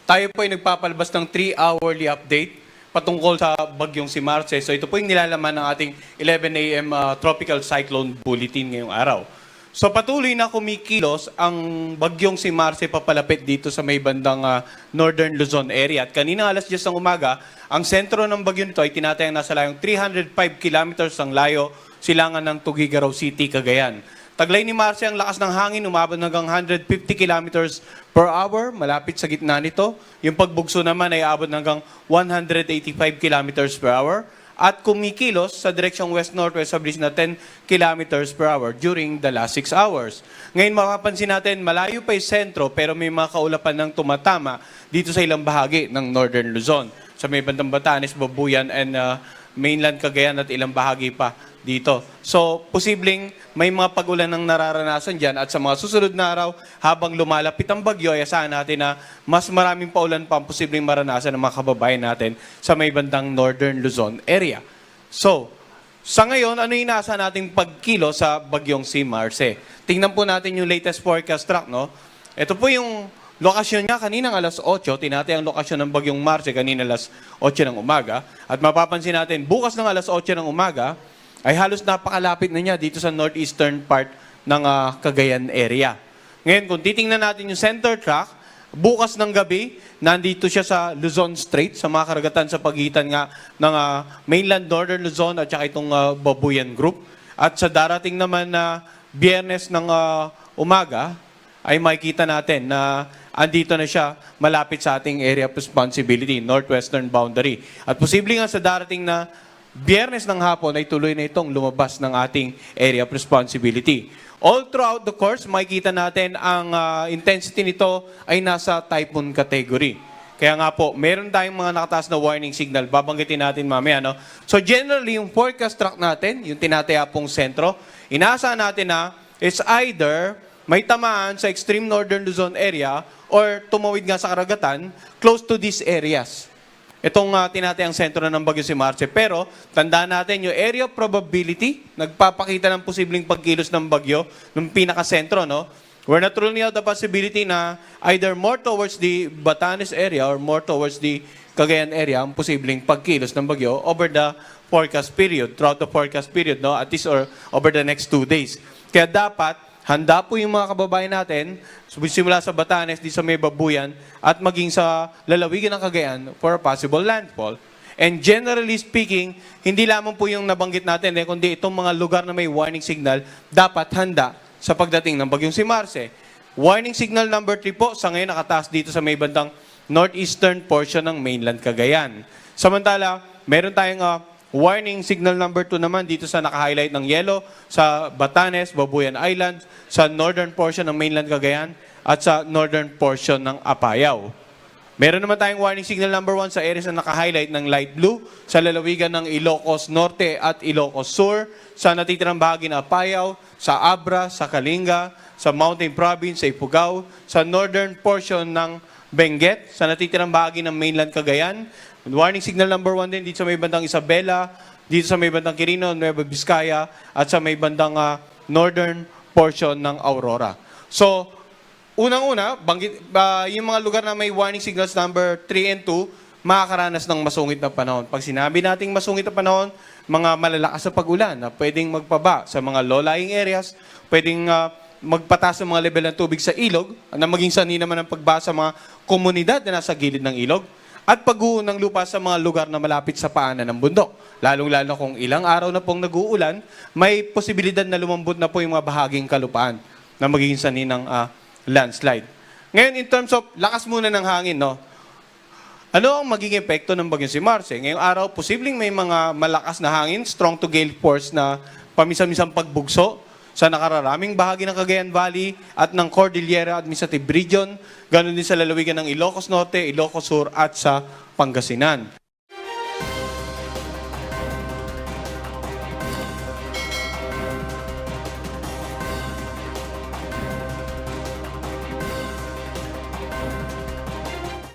Tayo po ay nagpapalabas ng 3-hourly update patungkol sa bagyong si Marce. So ito po yung nilalaman ng ating 11 a.m. Tropical Cyclone Bulletin ngayong araw. So patuloy na kumikilos ang bagyong si Marce papalapit dito sa may bandang Northern Luzon area. At kanina alas 10 ng umaga, ang sentro ng bagyo nito ay tinatayang nasa layong 305 kilometers ang layo silangan ng Tuguegarao City, Cagayan. Taglay ni Marce ang lakas ng hangin, umabot hanggang 150 kilometers per hour, malapit sa gitna nito. Yung pagbugso naman ay abot hanggang 185 kilometers per hour at kumikilos sa direksyong west-northwest sa bilis na 10 kilometers per hour during the last 6 hours. Ngayon mapapansin natin, malayo pa yung sentro pero may mga kaulapan ng tumatama dito sa ilang bahagi ng Northern Luzon. Sa may bandang Batanes, Babuyan, and mainland Cagayan at ilang bahagi pa dito. So, posibleng may mga pag-ulan ng nararanasan dyan at sa mga susunod na araw, habang lumalapit ang bagyo, ay asahan natin na mas maraming paulan pa ang posibleng maranasan ng mga kababayan natin sa may bandang Northern Luzon area. So, sa ngayon, ano yung inaasahan nating pagkilo sa bagyong si Marce? Tingnan po natin yung latest forecast track, no? Ito po yung lokasyon niya kaninang alas 8, tinatay ang lokasyon ng bagyong Marce kanina alas 8 ng umaga. At mapapansin natin, bukas ng alas 8 ng umaga, ay halos napakalapit na niya dito sa northeastern part ng Cagayan area. Ngayon, kung titingnan natin yung center track, bukas ng gabi, nandito siya sa Luzon Strait, sa mga karagatan sa pagitan nga ng mainland Northern Luzon at saka itong Babuyan Group. At sa darating naman na Biyernes ng umaga, ay makikita natin na andito na siya malapit sa ating area of responsibility, northwestern boundary. At posibleng nga sa darating na Biyernes ng hapon ay tuloy na itong lumabas ng ating area of responsibility. All throughout the course, makikita natin ang intensity nito ay nasa typhoon category. Kaya nga po, meron tayong mga nakataas na warning signal. Babanggitin natin mamaya, no? So generally, yung forecast track natin, yung tinataya pong sentro, inaasahan natin na it's either may tamaan sa extreme northern Luzon area or tumawid nga sa karagatan close to these areas. Itong tinatayang sentro ng bagyo si Marce. Pero, tandaan natin, yung area of probability, nagpapakita ng posibleng pagkilos ng bagyo, ng pinakasentro, no? We're not ruling out the possibility na either more towards the Batanes area or more towards the Cagayan area ang posibleng pagkilos ng bagyo over the forecast period, throughout the forecast period, no? At least or over the next 2 days. Kaya dapat, handa po yung mga kababayan natin, simula sa Batanes, di sa may Babuyan, at maging sa lalawigan ng Cagayan for a possible landfall. And generally speaking, hindi lamang po yung nabanggit natin, kundi itong mga lugar na may warning signal, dapat handa sa pagdating ng bagyong si Marce. Warning signal number 3 po, sa ngayon nakataas dito sa may bandang northeastern portion ng mainland Cagayan. Samantala, meron tayong warning signal number 2 naman dito sa naka-highlight ng yellow sa Batanes, Babuyan Island, sa northern portion ng mainland Cagayan at sa northern portion ng Apayao. Meron naman tayong warning signal number 1 sa areas na naka-highlight ng light blue sa lalawigan ng Ilocos Norte at Ilocos Sur, sa natitirang bahagi ng Apayao, sa Abra, sa Kalinga, sa Mountain Province, sa Ifugao, sa northern portion ng Benguet, sa natitirang bahagi ng mainland Cagayan. Warning signal number 1 din dito sa may bandang Isabela, dito sa may bandang Quirino, Nueva Vizcaya, at sa may bandang northern portion ng Aurora. So, unang-una, yung mga lugar na may warning signals number 3 and 2, makakaranas ng masungit na panahon. Pag sinabi nating masungit na panahon, mga malalakas na pag-ulan na pwedeng magpaba sa mga low-lying areas, pwedeng magpataas ng mga level ng tubig sa ilog, na maging sanhi naman ang pagbaba sa mga komunidad na nasa gilid ng ilog, at pag-uho ng lupa sa mga lugar na malapit sa paanan ng bundok. Lalong-lalo kung ilang araw na pong nag-uulan, may posibilidad na lumambot na po yung mga bahaging kalupaan na magiging sanhi ng landslide. Ngayon, in terms of lakas muna ng hangin, no? Ano ang magiging epekto ng bagyong si Marce? Ngayong araw, posibleng may mga malakas na hangin, strong to gale force na paminsan-minsan pagbugso sa nakararaming bahagi ng Cagayan Valley at ng Cordillera Administrative Region, ganoon din sa lalawigan ng Ilocos Norte, Ilocos Sur at sa Pangasinan.